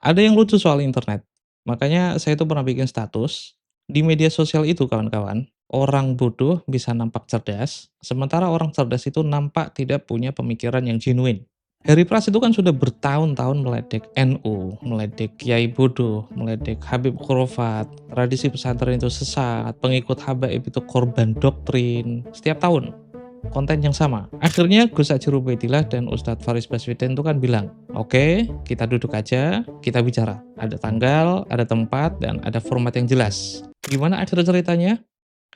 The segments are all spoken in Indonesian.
Ada yang lucu soal internet. Makanya saya tuh pernah bikin status, di media sosial itu kawan-kawan, orang bodoh bisa nampak cerdas, sementara orang cerdas itu nampak tidak punya pemikiran yang genuine. Harry Pras itu kan sudah bertahun-tahun meledek NU, meledek Kiai bodoh, meledek Habib Khurafat, tradisi pesantren itu sesat, pengikut habaib itu korban doktrin, setiap tahun konten yang sama. Akhirnya Gus Hajar Ubaidillah dan Ustadz Faris Baswedan itu kan bilang, oke, kita duduk aja, kita bicara. Ada tanggal, ada tempat, dan ada format yang jelas. Gimana akhir ceritanya?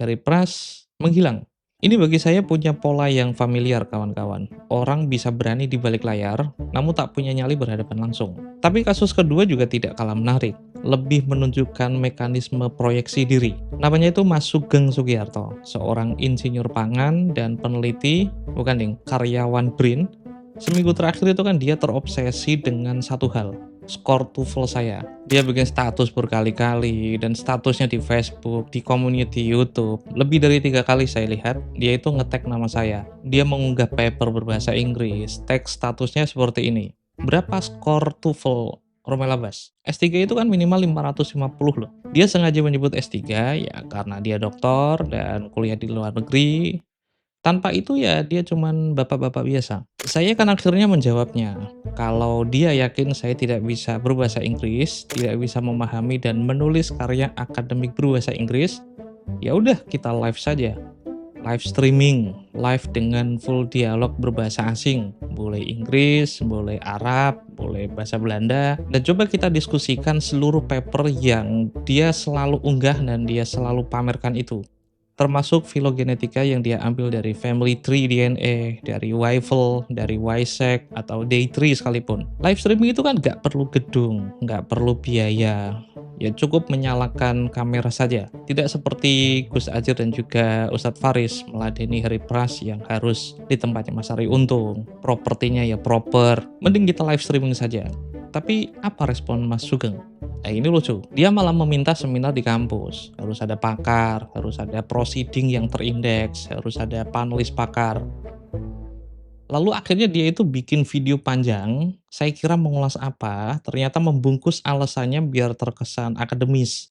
Dari Pras menghilang. Ini bagi saya punya pola yang familiar kawan-kawan. Orang bisa berani di balik layar, namun tak punya nyali berhadapan langsung. Tapi kasus kedua juga tidak kalah menarik. Lebih menunjukkan mekanisme proyeksi diri. Namanya itu Mas Sugeng Sugiarto, seorang insinyur pangan dan peneliti, bukan ding, karyawan BRIN. Seminggu terakhir itu kan dia terobsesi dengan satu hal, skor TOEFL saya. Dia bikin status berkali-kali, dan statusnya di Facebook, di community YouTube. Lebih dari 3 kali saya lihat, dia itu nge-tag nama saya. Dia mengunggah paper berbahasa Inggris, teks statusnya seperti ini. Berapa skor TOEFL Romela Bas? S3 itu kan minimal 550 loh. Dia sengaja menyebut S3 ya karena dia doktor dan kuliah di luar negeri. Tanpa itu ya dia cuman bapak-bapak biasa. Saya kan akhirnya menjawabnya, kalau dia yakin saya tidak bisa berbahasa Inggris, tidak bisa memahami dan menulis karya akademik berbahasa Inggris, ya udah kita live saja. Live streaming, live dengan full dialog berbahasa asing. Boleh Inggris, boleh Arab, boleh bahasa Belanda. Dan coba kita diskusikan seluruh paper yang dia selalu unggah dan dia selalu pamerkan itu, termasuk filogenetika yang dia ambil dari family tree DNA, dari Wyfel, dari Ysec, atau Day3 sekalipun. Live streaming itu kan nggak perlu gedung, nggak perlu biaya. Ya cukup menyalakan kamera saja. Tidak seperti Gus Ajir dan juga Ustadz Faris meladeni Harry Pras yang harus di tempatnya Mas Ari Untung. Propertinya ya proper. Mending kita live streaming saja. Tapi apa respon Mas Sugeng? Nah ini lucu, dia malah meminta seminar di kampus. Harus ada pakar, harus ada proceeding yang terindeks, harus ada panelis pakar. Lalu akhirnya dia itu bikin video panjang, saya kira mengulas apa, ternyata membungkus alasannya biar terkesan akademis.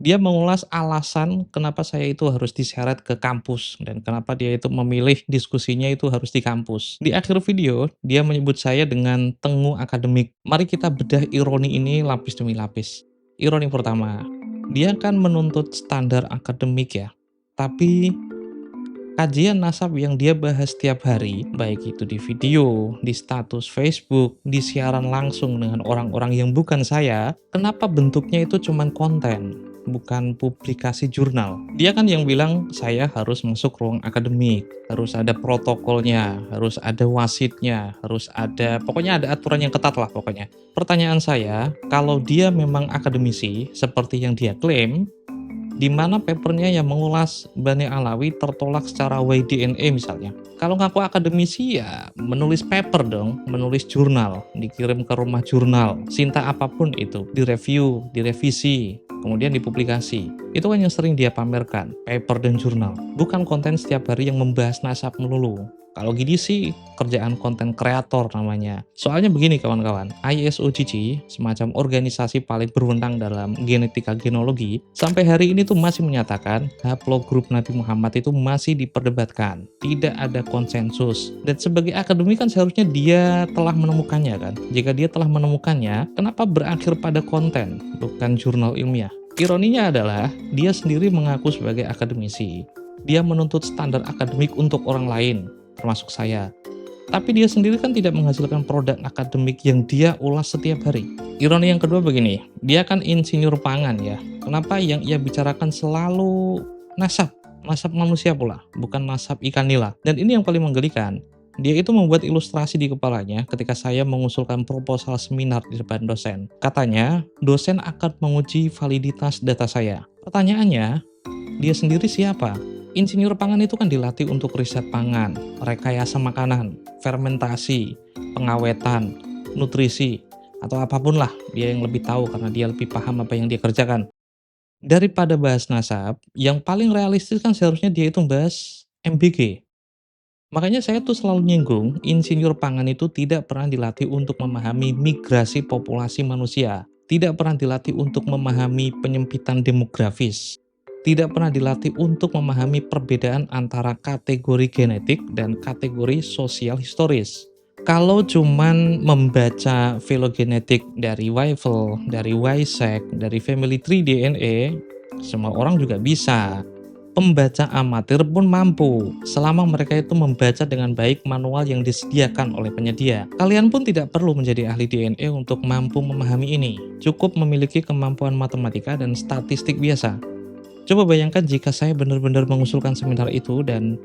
Dia mengulas alasan kenapa saya itu harus diseret ke kampus dan kenapa dia itu memilih diskusinya itu harus di kampus. Di akhir video, dia menyebut saya dengan tengu akademik. Mari kita bedah ironi ini lapis demi lapis. Ironi pertama, dia kan menuntut standar akademik ya. Tapi kajian nasab yang dia bahas setiap hari, baik itu di video, di status Facebook, di siaran langsung dengan orang-orang yang bukan saya, kenapa bentuknya itu cuman konten, bukan publikasi jurnal? Dia kan yang bilang saya harus masuk ruang akademik, harus ada protokolnya, harus ada wasitnya, harus ada, pokoknya ada aturan yang ketat lah pokoknya. Pertanyaan saya, kalau dia memang akademisi, seperti yang dia klaim, di mana papernya yang mengulas Bani Alawi tertolak secara YDNE misalnya. Kalau ngaku akademisi ya menulis paper dong, menulis jurnal, dikirim ke rumah jurnal, sinta apapun itu, direview, direvisi, kemudian dipublikasi. Itu kan yang sering dia pamerkan, paper dan jurnal. Bukan konten setiap hari yang membahas nasab melulu. Kalau gini sih kerjaan konten kreator namanya. Soalnya begini kawan-kawan, ISOGG, semacam organisasi paling berwenang dalam genetika genologi, sampai hari ini tuh masih menyatakan haplogrup Nabi Muhammad itu masih diperdebatkan. Tidak ada konsensus. Dan sebagai akademi kan seharusnya dia telah menemukannya kan. Jika dia telah menemukannya, kenapa berakhir pada konten, bukan jurnal ilmiah? Ironinya adalah dia sendiri mengaku sebagai akademisi. Dia menuntut standar akademik untuk orang lain, termasuk saya. Tapi dia sendiri kan tidak menghasilkan produk akademik yang dia ulas setiap hari. Ironi yang kedua begini, dia kan insinyur pangan ya. Kenapa yang ia bicarakan selalu nasab? Nasab manusia pula, bukan nasab ikan nila. Dan ini yang paling menggelikan. Dia itu membuat ilustrasi di kepalanya ketika saya mengusulkan proposal seminar di depan dosen. Katanya, dosen akan menguji validitas data saya. Pertanyaannya, dia sendiri siapa? Insinyur pangan itu kan dilatih untuk riset pangan, rekayasa makanan, fermentasi, pengawetan, nutrisi, atau apapun lah. Dia yang lebih tahu karena dia lebih paham apa yang dia kerjakan. Daripada bahas nasab, yang paling realistis kan seharusnya dia itu bahas MBG. Makanya saya tuh selalu nyinggung, insinyur pangan itu tidak pernah dilatih untuk memahami migrasi populasi manusia, tidak pernah dilatih untuk memahami penyempitan demografis, tidak pernah dilatih untuk memahami perbedaan antara kategori genetik dan kategori sosial historis. Kalau cuman membaca filogenetik dari Weiffel, dari Weizsäck, dari family tree DNA, semua orang juga bisa. Pembaca amatir pun mampu, selama mereka itu membaca dengan baik manual yang disediakan oleh penyedia. Kalian pun tidak perlu menjadi ahli DNA untuk mampu memahami ini. Cukup memiliki kemampuan matematika dan statistik biasa. Coba bayangkan jika saya benar-benar mengusulkan seminar itu dan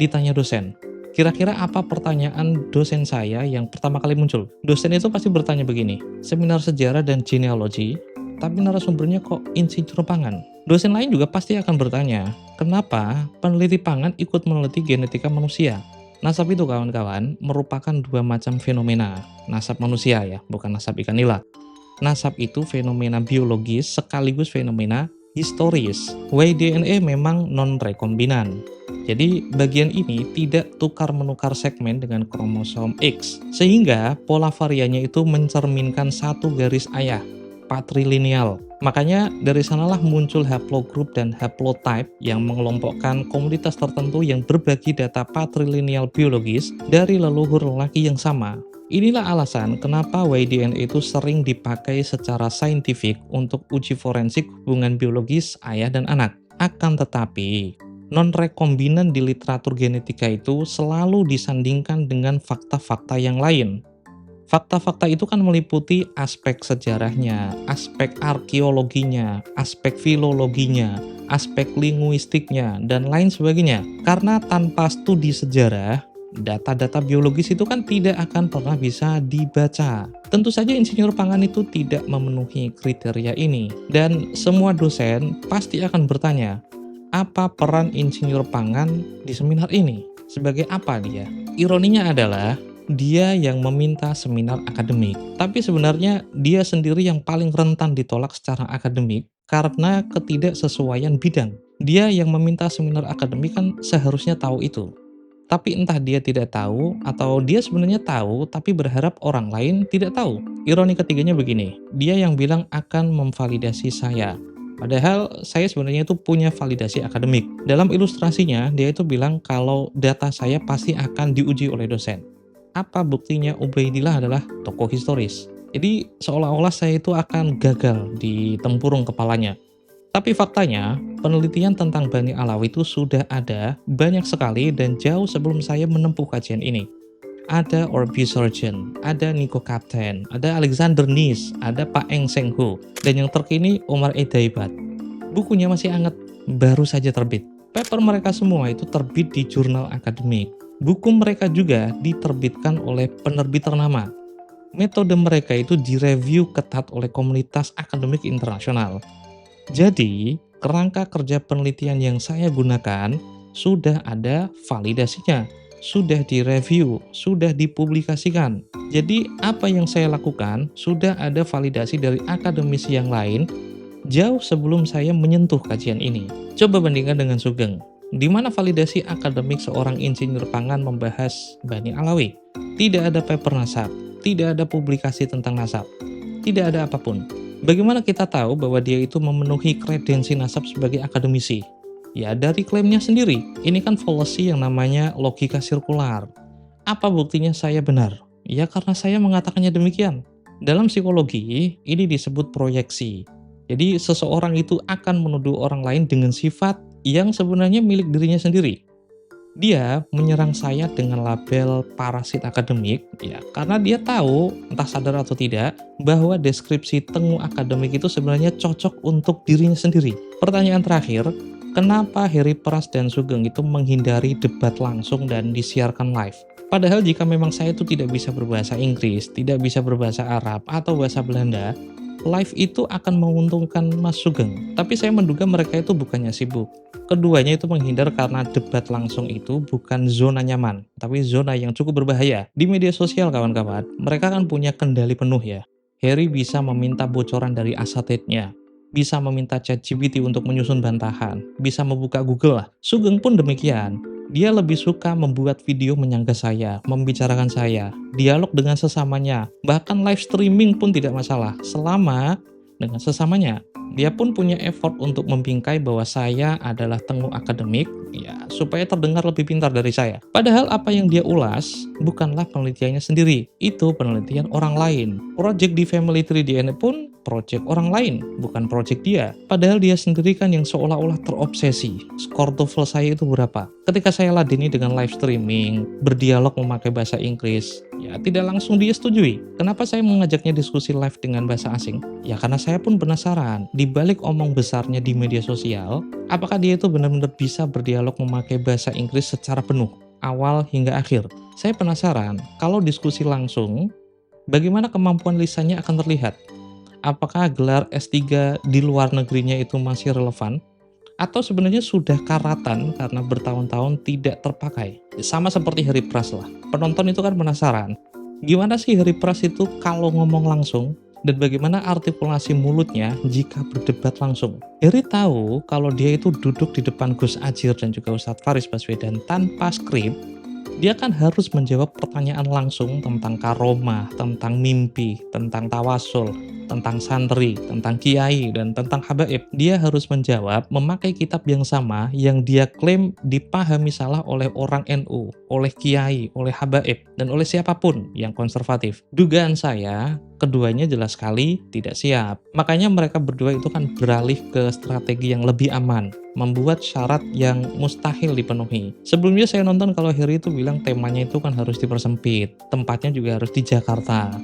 ditanya dosen. Kira-kira apa pertanyaan dosen saya yang pertama kali muncul? Dosen itu pasti bertanya begini, seminar sejarah dan genealogi, tapi narasumbernya kok insinyur pangan? Dosen lain juga pasti akan bertanya, kenapa peneliti pangan ikut meneliti genetika manusia? Nasab itu kawan-kawan merupakan dua macam fenomena. Nasab manusia ya, bukan nasab ikan nila. Nasab itu fenomena biologis sekaligus fenomena historis. Y-DNA memang non-rekombinan. Jadi bagian ini tidak tukar-menukar segmen dengan kromosom X, sehingga pola variannya itu mencerminkan satu garis ayah, patrilineal. Makanya dari sanalah muncul haplogroup dan haplotype yang mengelompokkan komunitas tertentu yang berbagi data patrilineal biologis dari leluhur lelaki yang sama. Inilah alasan kenapa Y-DNA itu sering dipakai secara saintifik untuk uji forensik hubungan biologis ayah dan anak. Akan tetapi, non-rekombinan di literatur genetika itu selalu disandingkan dengan fakta-fakta yang lain. Fakta-fakta itu kan meliputi aspek sejarahnya, aspek arkeologinya, aspek filologinya, aspek linguistiknya, dan lain sebagainya. Karena tanpa studi sejarah, data-data biologis itu kan tidak akan pernah bisa dibaca. Tentu saja insinyur pangan itu tidak memenuhi kriteria ini. Dan semua dosen pasti akan bertanya, apa peran insinyur pangan di seminar ini? Sebagai apa dia? Ironinya adalah dia yang meminta seminar akademik, tapi sebenarnya dia sendiri yang paling rentan ditolak secara akademik karena ketidaksesuaian bidang. Dia yang meminta seminar akademik kan seharusnya tahu itu. Tapi entah dia tidak tahu atau dia sebenarnya tahu tapi berharap orang lain tidak tahu. Ironi ketiganya begini, dia yang bilang akan memvalidasi saya. Padahal saya sebenarnya itu punya validasi akademik. Dalam ilustrasinya, dia itu bilang kalau data saya pasti akan diuji oleh dosen. Apa buktinya Ubaidillah adalah tokoh historis? Jadi seolah-olah saya itu akan gagal di tempurung kepalanya. Tapi faktanya, penelitian tentang Bani Alawi itu sudah ada banyak sekali dan jauh sebelum saya menempuh kajian ini. Ada Orbi Surgeon, ada Nico Kapten, ada Alexander Nies, ada Pak Eng Seng Ho, dan yang terkini Omar Edaibat. Bukunya masih hangat, baru saja terbit. Paper mereka semua itu terbit di jurnal akademik. Buku mereka juga diterbitkan oleh penerbit ternama. Metode mereka itu direview ketat oleh komunitas akademik internasional. Jadi, kerangka kerja penelitian yang saya gunakan sudah ada validasinya, sudah direview, sudah dipublikasikan. Jadi, apa yang saya lakukan sudah ada validasi dari akademisi yang lain jauh sebelum saya menyentuh kajian ini. Coba bandingkan dengan Sugeng. Di mana validasi akademik seorang insinyur pangan membahas Bani Alawi? Tidak ada paper nasab, tidak ada publikasi tentang nasab, tidak ada apapun. Bagaimana kita tahu bahwa dia itu memenuhi kredensi nasab sebagai akademisi? Ya dari klaimnya sendiri. Ini kan fallacy yang namanya logika sirkular. Apa buktinya saya benar? Ya karena saya mengatakannya demikian. Dalam psikologi, ini disebut proyeksi. Jadi seseorang itu akan menuduh orang lain dengan sifat yang sebenarnya milik dirinya sendiri. Dia menyerang saya dengan label parasit akademik, ya karena dia tahu, entah sadar atau tidak, bahwa deskripsi tengu akademik itu sebenarnya cocok untuk dirinya sendiri. Pertanyaan terakhir, kenapa Heri Pras dan Sugeng itu menghindari debat langsung dan disiarkan live? Padahal jika memang saya itu tidak bisa berbahasa Inggris, tidak bisa berbahasa Arab, atau bahasa Belanda, live itu akan menguntungkan Mas Sugeng. Tapi saya menduga mereka itu bukannya sibuk. Keduanya itu menghindar karena debat langsung itu bukan zona nyaman, tapi zona yang cukup berbahaya. Di media sosial kawan-kawan, mereka kan punya kendali penuh ya. Heri bisa meminta bocoran dari asatidnya, bisa meminta ChatGPT untuk menyusun bantahan, bisa membuka Google lah. Sugeng pun demikian. Dia lebih suka membuat video menyanggah saya, membicarakan saya, dialog dengan sesamanya, bahkan live streaming pun tidak masalah, selama dengan sesamanya. Dia pun punya effort untuk membingkai bahwa saya adalah tengku akademik, ya supaya terdengar lebih pintar dari saya. Padahal apa yang dia ulas bukanlah penelitiannya sendiri, itu penelitian orang lain. Project di Family Tree DNA pun project orang lain, bukan project dia. Padahal dia sendiri kan yang seolah-olah terobsesi. Skor TOEFL saya itu berapa? Ketika saya ladeni dengan live streaming, berdialog memakai bahasa Inggris, ya tidak langsung dia setujui. Kenapa saya mengajaknya diskusi live dengan bahasa asing? Ya karena saya pun penasaran, di balik omong besarnya di media sosial, apakah dia itu benar-benar bisa berdialog memakai bahasa Inggris secara penuh, awal hingga akhir? Saya penasaran, kalau diskusi langsung, bagaimana kemampuan lisannya akan terlihat? Apakah gelar S3 di luar negerinya itu masih relevan? Atau sebenarnya sudah karatan karena bertahun-tahun tidak terpakai? Sama seperti Harry Pras lah. Penonton itu kan penasaran, gimana sih Harry Pras itu kalau ngomong langsung? Dan bagaimana artikulasi mulutnya jika berdebat langsung? Harry tahu kalau dia itu duduk di depan Gus Adjir dan juga Ustadz Faris Baswedan tanpa skrip, dia kan harus menjawab pertanyaan langsung tentang karomah, tentang mimpi, tentang tawasul, tentang santri, tentang kiai, dan tentang habaib. Dia harus menjawab memakai kitab yang sama yang dia klaim dipahami salah oleh orang NU, oleh kiai, oleh habaib, dan oleh siapapun yang konservatif. Dugaan saya, keduanya jelas sekali tidak siap. Makanya mereka berdua itu kan beralih ke strategi yang lebih aman, membuat syarat yang mustahil dipenuhi. Sebelumnya saya nonton kalau Harry itu bilang temanya itu kan harus dipersempit, tempatnya juga harus di Jakarta.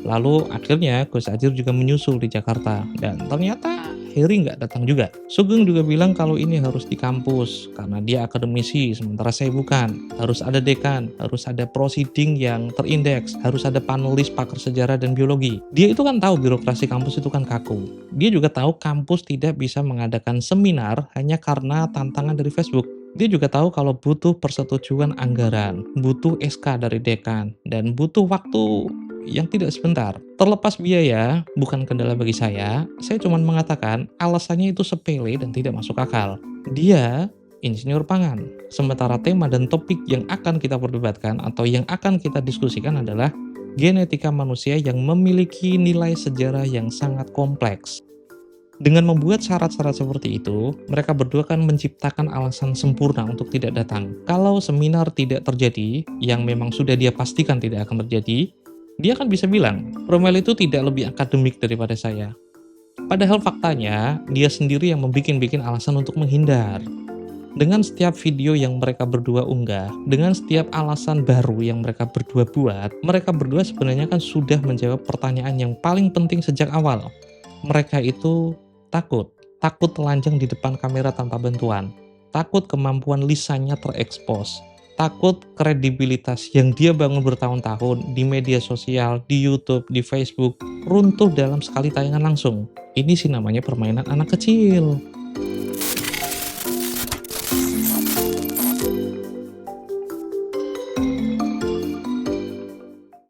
Lalu akhirnya Gus Adjir juga menyusul di Jakarta, dan ternyata Harry nggak datang juga. Sugeng juga bilang kalau ini harus di kampus, karena dia akademisi, sementara saya bukan. Harus ada dekan, harus ada proceeding yang terindeks, harus ada panelis pakar sejarah dan biologi. Dia itu kan tahu birokrasi kampus itu kan kaku. Dia juga tahu kampus tidak bisa mengadakan seminar hanya karena tantangan dari Facebook. Dia juga tahu kalau butuh persetujuan anggaran, butuh SK dari dekan, dan butuh waktu yang tidak sebentar. Terlepas biaya, bukan kendala bagi saya cuma mengatakan alasannya itu sepele dan tidak masuk akal. Dia insinyur pangan, sementara tema dan topik yang akan kita perdebatkan atau yang akan kita diskusikan adalah genetika manusia yang memiliki nilai sejarah yang sangat kompleks. Dengan membuat syarat-syarat seperti itu, mereka berdua kan menciptakan alasan sempurna untuk tidak datang. Kalau seminar tidak terjadi, yang memang sudah dia pastikan tidak akan terjadi, dia kan bisa bilang, Rommel itu tidak lebih akademik daripada saya. Padahal faktanya, dia sendiri yang membuat alasan untuk menghindar. Dengan setiap video yang mereka berdua unggah, dengan setiap alasan baru yang mereka berdua buat, mereka berdua sebenarnya kan sudah menjawab pertanyaan yang paling penting sejak awal. Mereka itu takut telanjang di depan kamera tanpa bantuan, takut kemampuan lisannya terekspos, takut kredibilitas yang dia bangun bertahun-tahun di media sosial, di YouTube, di Facebook, runtuh dalam sekali tayangan langsung. Ini sih namanya permainan anak kecil.